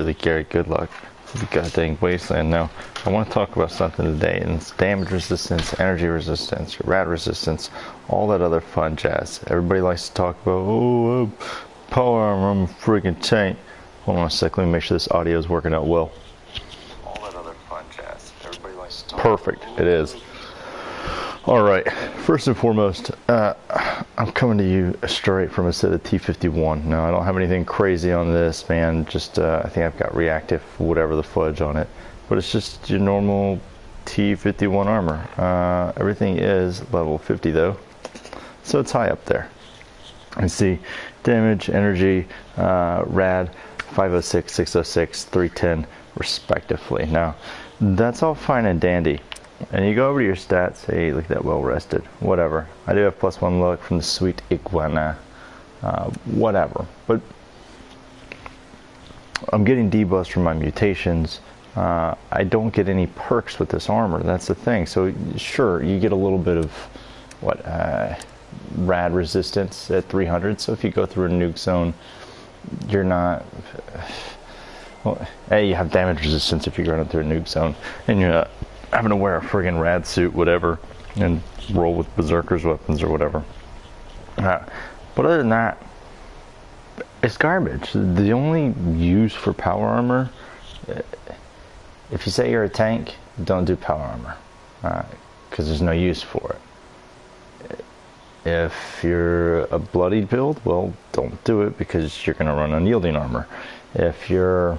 The Gary Goodluck, the goddamn wasteland. Now, I want to talk about something today, and it's damage resistance, energy resistance, rad resistance, all that other fun jazz. Everybody likes to talk about, oh, power armor, I'm a freaking tank. Hold on a sec, let me make sure this audio is working out well. All that other fun jazz. Everybody likes to talk. Perfect, it is. Alright, first and foremost, I'm coming to you straight from a set of T51. Now, I don't have anything crazy on this, man. Just, I think I've got reactive, whatever the fudge on it. But it's just your normal T51 armor. Everything is level 50, though. So it's high up there. You see damage, energy, rad, 506, 606, 310, respectively. Now, that's all fine and dandy. And you go over to your stats, hey, look at that, well rested, whatever. I do have +1 luck from the sweet iguana, whatever. But I'm getting debuffs from my mutations. I don't get any perks with this armor, that's the thing. So sure, you get a little bit of, rad resistance at 300. So if you go through a nuke zone, you're not, well, A, you have damage resistance if you're going through a nuke zone, and you're not having to wear a friggin' rad suit, whatever, and roll with berserker's weapons or whatever. But other than that, it's garbage. The only use for power armor, if you say you're a tank, don't do power armor, because there's no use for it. If you're a bloodied build, well, don't do it because you're going to run unyielding armor. If you're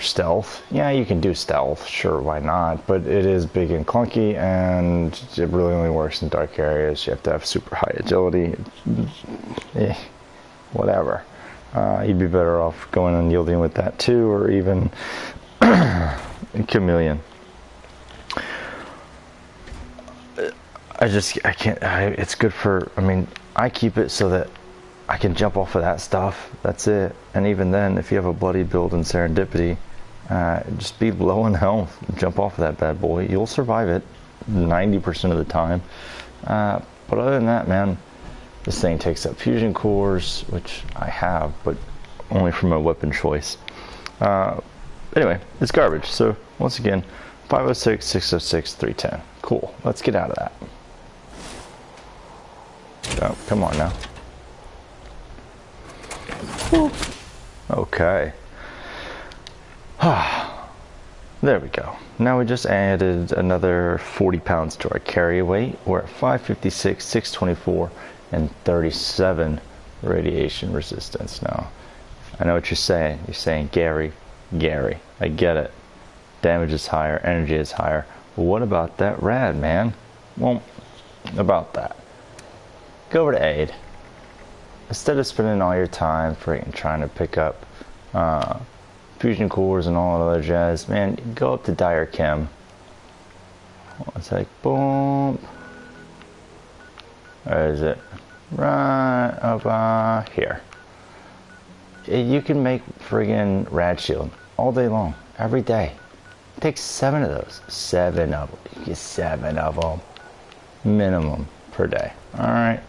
stealth, yeah, you can do stealth, sure, why not, but it is big and clunky, and it really only works in dark areas. You have to have super high agility, whatever. You'd be better off going unyielding with that too, or even chameleon. I can't, it's good for, I mean, I keep it so that I can jump off of that stuff, that's it. And even then, if you have a bloody build in serendipity, just be low in health, jump off of that bad boy. You'll survive it 90% of the time. But other than that, man, this thing takes up fusion cores, which I have, but only from a weapon choice. Anyway, it's garbage. So once again, 506, 606, 310. Cool, let's get out of that. Oh, come on now. Okay. There we go. Now we just added another 40 pounds to our carry weight. We're at 556, 624, and 37 radiation resistance now. I know what you're saying. You're saying, Gary, I get it. Damage is higher, energy is higher. But what about that rad, man? Well, about that. Go over to aid. Instead of spending all your time freaking trying to pick up fusion cores and all that other jazz, man, go up to Dire Chem. It's like, boom. Where is it? Right over here. You can make friggin' rad shield all day long, every day. It takes 7 of those. 7 of them. You get 7 of them. Minimum per day. Alright.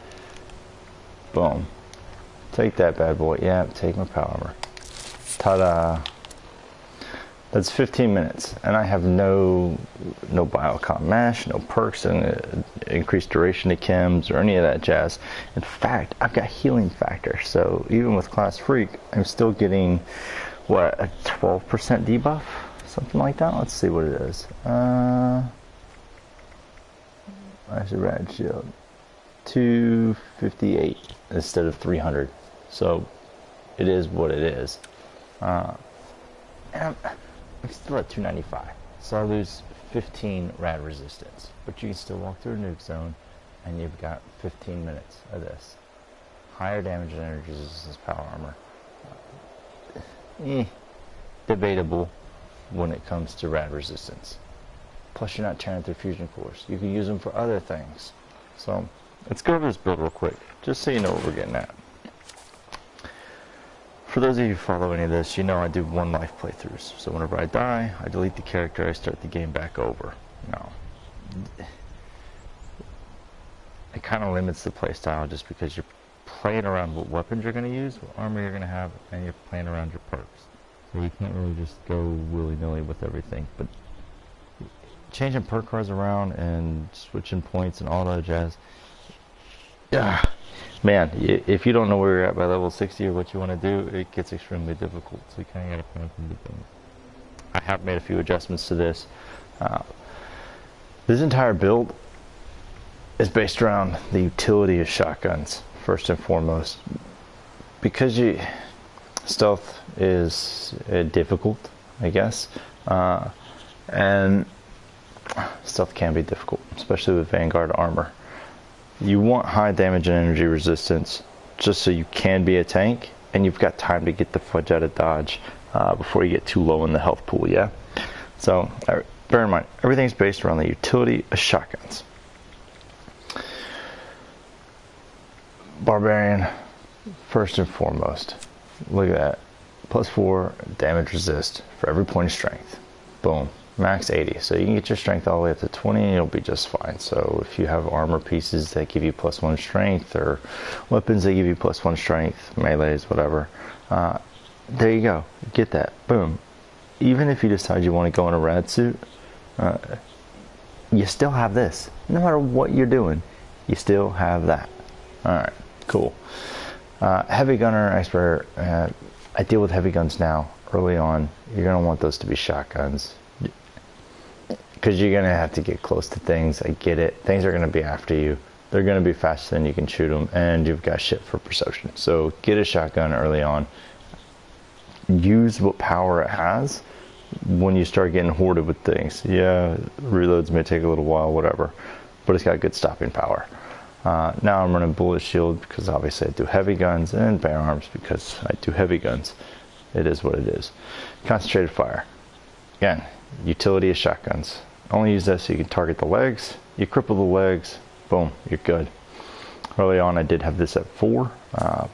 Boom. Take that bad boy. Yeah, take my power armor. Ta-da. That's 15 minutes. And I have no biocom mash, no perks, and increased duration to chems or any of that jazz. In fact, I've got healing factor. So even with class freak, I'm still getting, what, a 12% debuff? Something like that? Let's see what it is. That's a rad shield. 258 instead of 300. So it is what it is. And I'm still at 295. So I lose 15 rad resistance. But you can still walk through a nuke zone and you've got 15 minutes of this. Higher damage and energy resistance power armor. Debatable when it comes to rad resistance. Plus you're not tearing through fusion cores. You can use them for other things. So let's go over this build real quick, just so you know what we're getting at. For those of you who follow any of this, you know I do 1 life playthroughs. So whenever I die, I delete the character, I start the game back over. No. It kind of limits the playstyle just because you're playing around what weapons you're going to use, what armor you're going to have, and you're playing around your perks. So you can't really just go willy-nilly with everything. But changing perk cards around and switching points and all that jazz, yeah, man, if you don't know where you're at by level 60 or what you want to do, it gets extremely difficult. So you kind of got to plan from the beginning. I have made a few adjustments to this. This entire build is based around the utility of shotguns, first and foremost. Because stealth is difficult, I guess, and stealth can be difficult, especially with Vanguard armor. You want high damage and energy resistance just so you can be a tank, and you've got time to get the fudge out of dodge before you get too low in the health pool, yeah? So, bear in mind, everything's based around the utility of shotguns. Barbarian, first and foremost. Look at that. +4 damage resist for every point of strength. Boom. Max 80. So you can get your strength all the way up to 20 and you'll be just fine. So if you have armor pieces that give you +1 strength, or weapons that give you +1 strength, melees, whatever, there you go. Get that. Boom. Even if you decide you want to go in a rad suit, you still have this. No matter what you're doing, you still have that. Alright, cool. Heavy gunner expert. I deal with heavy guns now. Early on, you're going to want those to be shotguns, because you're going to have to get close to things. I get it. Things are going to be after you. They're going to be faster than you can shoot them, and you've got shit for perception. So get a shotgun early on. Use what power it has when you start getting hoarded with things. Yeah, reloads may take a little while, whatever, but it's got good stopping power. Now I'm running bullet shield because obviously I do heavy guns, and bear arms because I do heavy guns. It is what it is. Concentrated fire. Again, utility of shotguns. Only use that so you can target the legs. You cripple the legs, boom, you're good. Early on I did have this at 4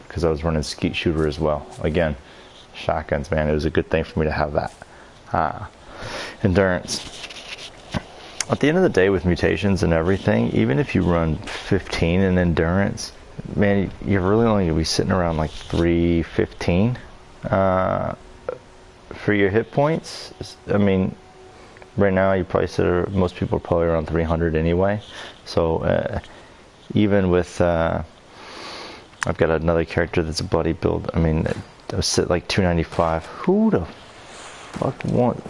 because I was running skeet shooter as well. Again, shotguns, man, it was a good thing for me to have that. Endurance. At the end of the day, with mutations and everything, even if you run 15 in endurance, man, you're really only going to be sitting around like 315 for your hit points. I mean, right now you probably sit, most people are probably around 300 anyway. So even with I've got another character that's a bloody build. I mean, I sit like 295. Who the fuck want?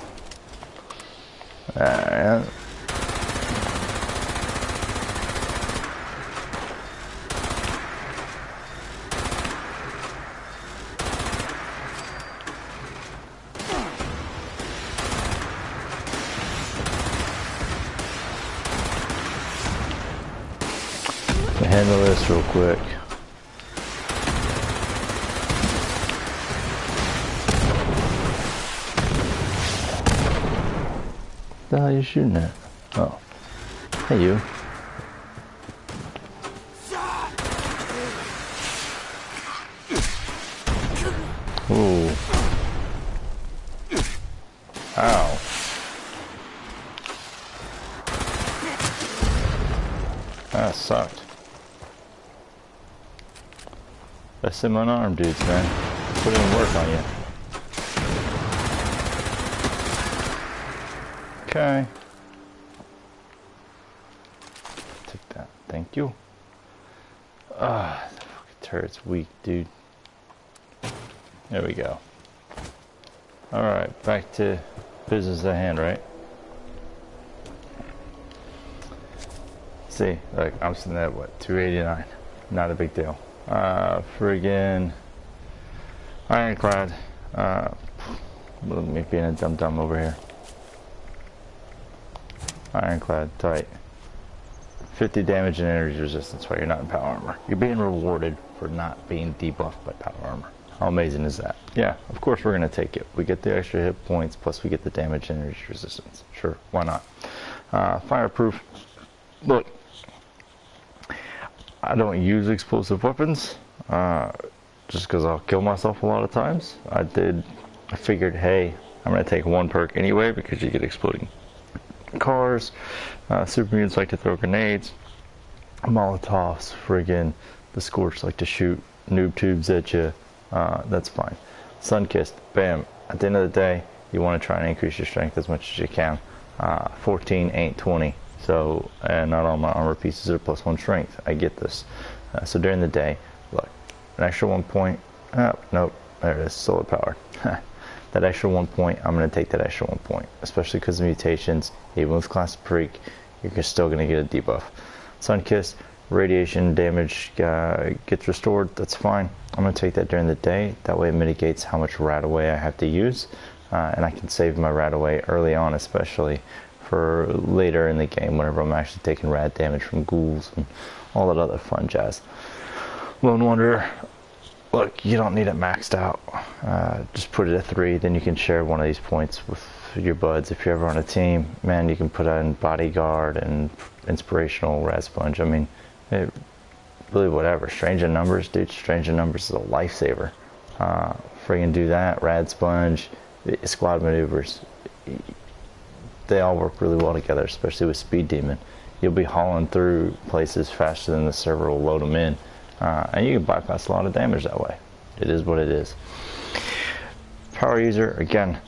Handle this real quick. What the hell are you shooting at? Oh. Hey, you. Ooh. Ow. That sucked. That's them unarmed dudes, man. Put in work on you. Okay. Take that. Thank you. Ah, the fucking turret's weak, dude. There we go. Alright, back to business at hand, right? See, like, I'm sitting at what, 289. Not a big deal. Friggin' ironclad. Look at me being a dum-dum over here. Ironclad, tight. 50 damage and energy resistance while you're not in power armor. You're being rewarded for not being debuffed by power armor. How amazing is that? Yeah, of course we're gonna take it. We get the extra hit points, plus we get the damage and energy resistance. Sure, why not? Fireproof. Look, I don't use explosive weapons, just because I'll kill myself a lot of times. I figured, hey, I'm going to take one perk anyway, because you get exploding cars, super mutants like to throw grenades, Molotovs, friggin' The Scorch like to shoot noob tubes at you. That's fine. Sunkissed, bam. At the end of the day, you want to try and increase your strength as much as you can. 14 ain't 20. So, and not all my armor pieces are +1 strength. I get this. So during the day, look, an extra 1 point. Nope, there it is, solar power. That extra 1 point, I'm going to take that extra 1 point, especially because of mutations. Even with Class Freak, you're still going to get a debuff. Sunkissed, radiation damage gets restored. That's fine. I'm going to take that during the day. That way it mitigates how much rad away I have to use, and I can save my rad away early on, especially for later in the game whenever I'm actually taking rad damage from ghouls and all that other fun jazz. Lone Wanderer, look, you don't need it maxed out. Just put it at 3, then you can share one of these points with your buds. If you're ever on a team, man, you can put in Bodyguard and Inspirational, Rad Sponge. I mean, really whatever. Strange in Numbers, dude, Strange in Numbers is a lifesaver. Friggin' do that. Rad Sponge, Squad Maneuvers. They all work really well together, especially with Speed Demon. You'll be hauling through places faster than the server will load them in. And you can bypass a lot of damage that way. It is what it is. Power user, again,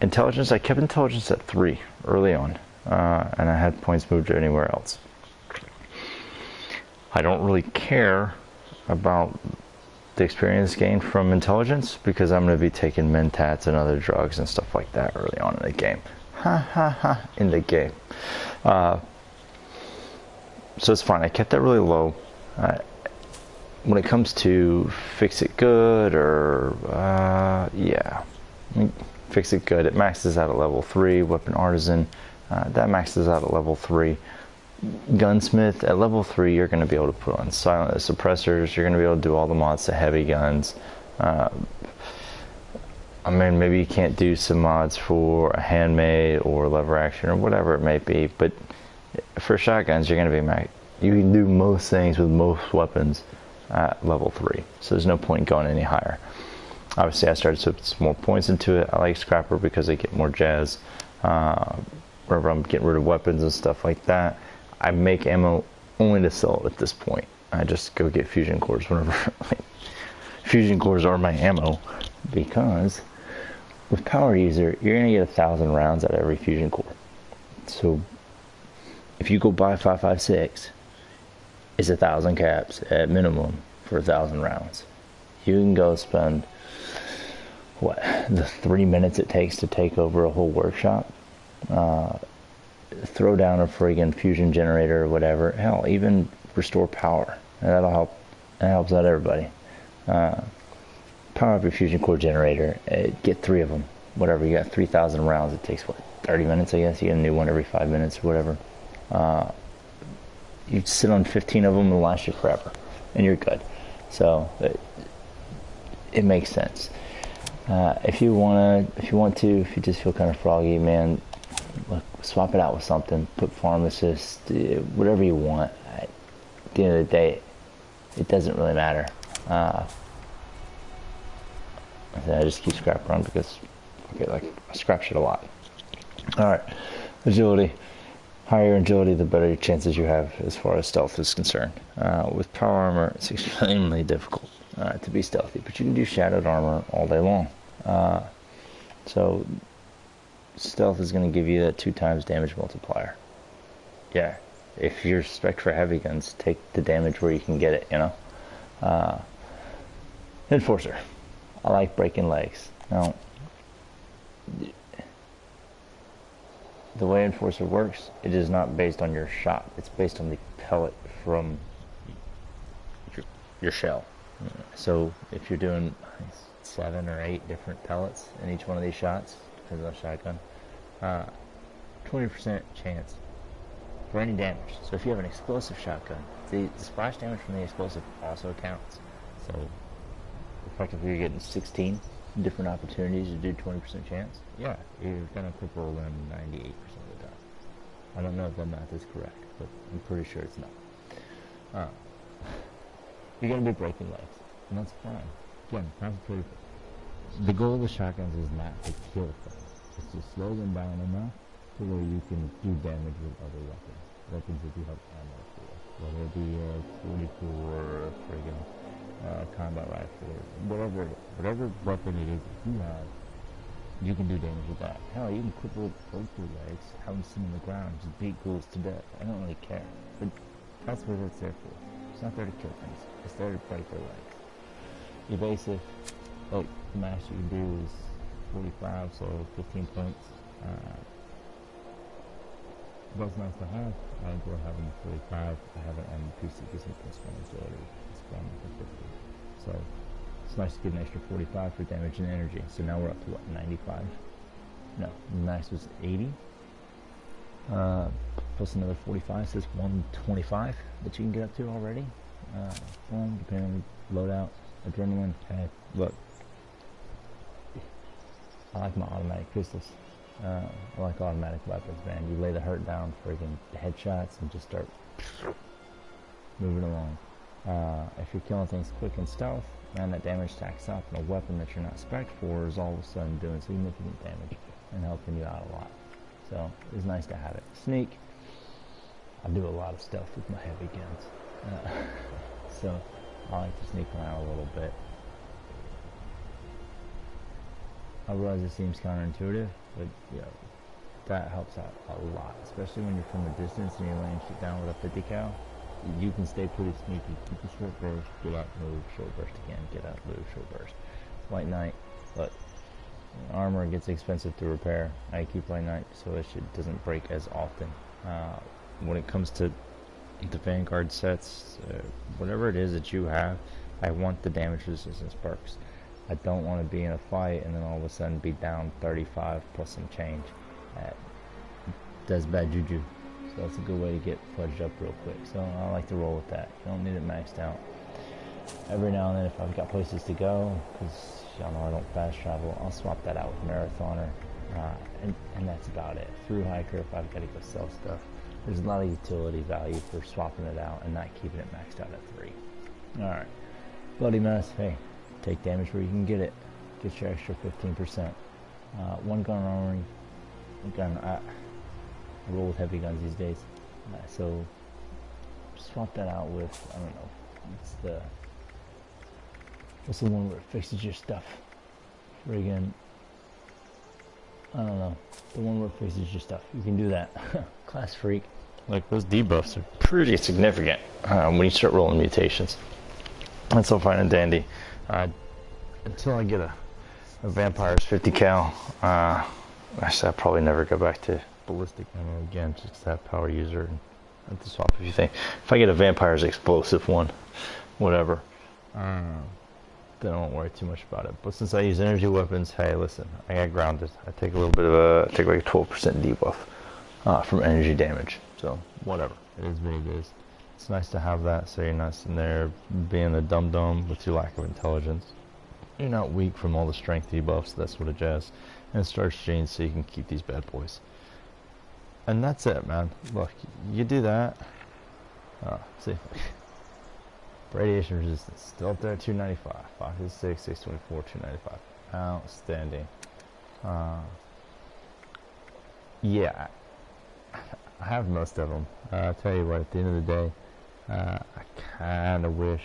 intelligence. I kept intelligence at 3 early on, and I had points moved anywhere else. I don't really care about the experience gained from intelligence because I'm going to be taking mentats and other drugs and stuff like that early on in the game. In the game. So it's fine. I kept that really low. When it comes to Fix It Good or yeah, Fix It Good, it maxes out at level 3. Weapon Artisan, that maxes out at level 3. Gunsmith, at level 3 you're going to be able to put on silent suppressors. You're going to be able to do all the mods to heavy guns. I mean, maybe you can't do some mods for a handmade or lever action or whatever it may be, but for shotguns you're going to be max. You can do most things with most weapons at level 3, so there's no point in going any higher. Obviously I started to put some more points into it. I like Scrapper because I get more jazz whenever I'm getting rid of weapons and stuff like that. I make ammo only to sell it at this point. I just go get fusion cores whenever like, fusion cores are my ammo, because with Power User you're gonna get 1,000 rounds out of every fusion core. So if you go buy 5.56, it's 1,000 caps at minimum for 1,000 rounds. You can go spend what, the 3 minutes it takes to take over a whole workshop, throw down a friggin' fusion generator or whatever. Hell, even restore power, and that'll help. That helps out everybody. Power up your fusion core generator. Get 3 of them. Whatever, you got 3,000 rounds. It takes what, 30 minutes, I guess. You get a new one every 5 minutes or whatever. You sit on 15 of them and last you forever, and you're good. So it makes sense. If you just feel kind of froggy, man, look, swap it out with something. Put Pharmacist, whatever you want. At the end of the day, it doesn't really matter. I just keep Scrapper on because I scrap shit a lot. Alright, agility. Higher agility, the better chances you have as far as stealth is concerned. With power armor, it's extremely difficult to be stealthy, but you can do shadowed armor all day long. So stealth is going to give you that 2 times damage multiplier. Yeah, if you're spec for heavy guns, take the damage where you can get it, you know. Enforcer. I like breaking legs. Now, the way Enforcer works, it is not based on your shot. It's based on the pellet from your shell. So if you're doing 7 or 8 different pellets in each one of these shots, depends on the shotgun, 20% chance for any damage. So if you have an explosive shotgun, the splash damage from the explosive also counts. So effectively you're getting 16 different opportunities to do 20% chance. Yeah, you're gonna clip roll them 98% of the time. I don't know if that math is correct, but I'm pretty sure it's not. You're gonna be breaking legs, and that's fine. Again, concentrate. The goal of the shotguns is not to kill things. It's to slow them down enough to where you can do damage with other weapons that you have ammo for. whether it be a 44 or a friggin' combat rifle, or whatever weapon it is that you have, you can do damage with that. Hell, you can cripple both your legs, have them sit on the ground, just beat ghouls to death. I don't really care. But that's what it's there for. It's not there to kill things. It's there to break their legs. Evasive, oh, the max you can do is 45, so 15 points. That's nice to have. I enjoy having the 45. I have it on the PC, gives me plus 1 agility. It's fun for 50. So it's nice to get an extra 45 for damage and energy. So now we're up to what, 95? No, the max was 80. Plus another 45, so it's 125 that you can get up to already. Depending on the loadout, adrenaline. Hey, look, I like my automatic pistols. I like automatic weapons, man. You lay the hurt down, friggin' headshots, and just start moving along. If you're killing things quick and stealth, man, that damage stacks up, and a weapon that you're not spec'd for is all of a sudden doing significant damage and helping you out a lot. So it's nice to have it. Sneak, I do a lot of stuff with my heavy guns, so I like to sneak around a little bit. I realize it seems counterintuitive, but you know, that helps out a lot, especially when you're from a distance and you're laying shit down with a 50 cal. You can stay pretty sneaky. Keep a short burst, get out, move, short burst again, get out, move, short burst. White Knight, but armor gets expensive to repair. I keep White Knight so it doesn't break as often. When it comes to the Vanguard sets, whatever it is that you have, I want the damage resistance perks. I don't want to be in a fight and then all of a sudden be down 35 plus some change. That's bad juju. So that's a good way to get fudged up real quick. So I like to roll with that. You don't need it maxed out. Every now and then if I've got places to go, because y'all know I don't fast travel, I'll swap that out with Marathoner. And that's about it. Through hiker, if I've got to go sell stuff, there's a lot of utility value for swapping it out and not keeping it maxed out at 3. Alright. Bloody Mess, hey. Take damage where you can get it. Get your extra 15%. One gun armory. I roll with heavy guns these days. So swap that out with, I don't know, what's the one where it fixes your stuff? Friggin', I don't know. The one where it fixes your stuff. You can do that. Class freak. Like, those debuffs are pretty significant when you start rolling mutations. That's all fine and dandy. Until I get a Vampire's 50 cal, actually I'll probably never go back to ballistic ammo again, just that power user and have to swap a few things. If I get a Vampire's explosive one, whatever, then I won't worry too much about it. But since I use energy weapons, hey, listen, I got grounded. I take a little bit of I take like a 12% debuff from energy damage. So whatever, it is what it is. It's nice to have that, so you're not sitting there being a dum-dum with your lack of intelligence. You're not weak from all the strength debuffs, that's what it does. And starch genes so you can keep these bad boys. And that's it, man. Look, you do that. See. Radiation resistance, still up there at 295. 556, 624, 295. Outstanding. Yeah, I have most of them. I'll tell you what, at the end of the day, I kind of wish.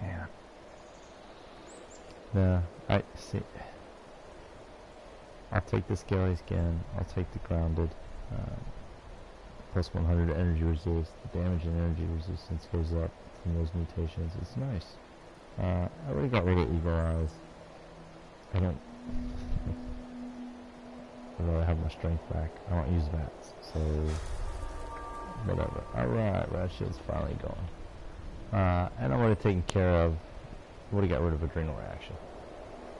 Yeah. No, I see. I'll take the scaly skin. I'll take the grounded. Plus 100 energy resist. The damage and energy resistance goes up from those mutations. It's nice. I already got rid of Eagle Eyes. I don't really have my strength back. I don't use that. So whatever. Alright, Ratchet's finally gone. And I would have taken care of, would have got rid of adrenal reaction.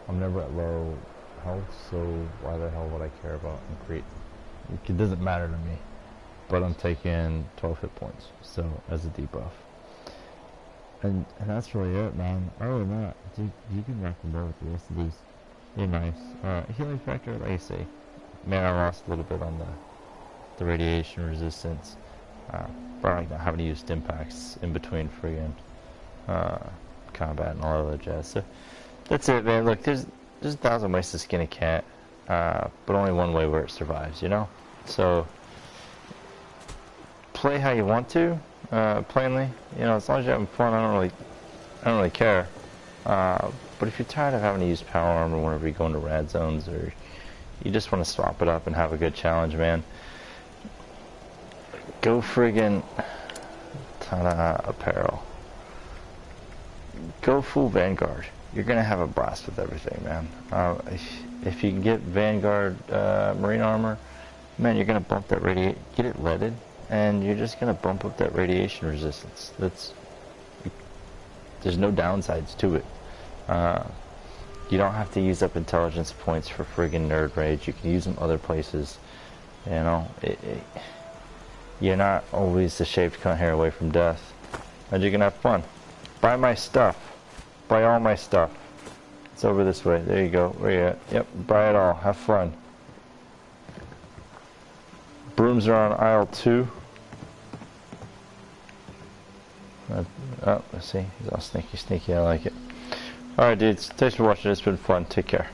I'm never at low health, so why the hell would I care about increase? It doesn't matter to me. But I'm taking 12 hit points, so as a debuff. And that's really it, man. Other than that, dude, you can rock and roll with the rest of these. They're nice. Healing factor, like I say, man, I lost a little bit on the radiation resistance. But I haven't used impacts in between friggin' combat and all of that jazz. So that's it, man. Look, there's 1,000 ways to skin a cat, but only one way where it survives, you know? So play how you want to. plainly. You know, as long as you're having fun, I don't really care. But if you're tired of having to use power armor whenever you go into rad zones, or you just want to swap it up and have a good challenge, man, go friggin' Tana apparel. Go full Vanguard. You're gonna have a blast with everything, man. If you can get Vanguard marine armor, man, you're gonna bump that get it leaded, and you're just gonna bump up that radiation resistance. There's no downsides to it. You don't have to use up intelligence points for friggin' nerd rage. You can use them other places. You know, you're not always the shaved cunt hair away from death, and you can have fun. Buy my stuff. Buy all my stuff. It's over this way. There you go. Where you at? Yep. Buy it all. Have fun. Brooms are on aisle 2. Oh, let's see. He's all sneaky, sneaky. I like it. Alright, dudes. Thanks for watching. It's been fun. Take care.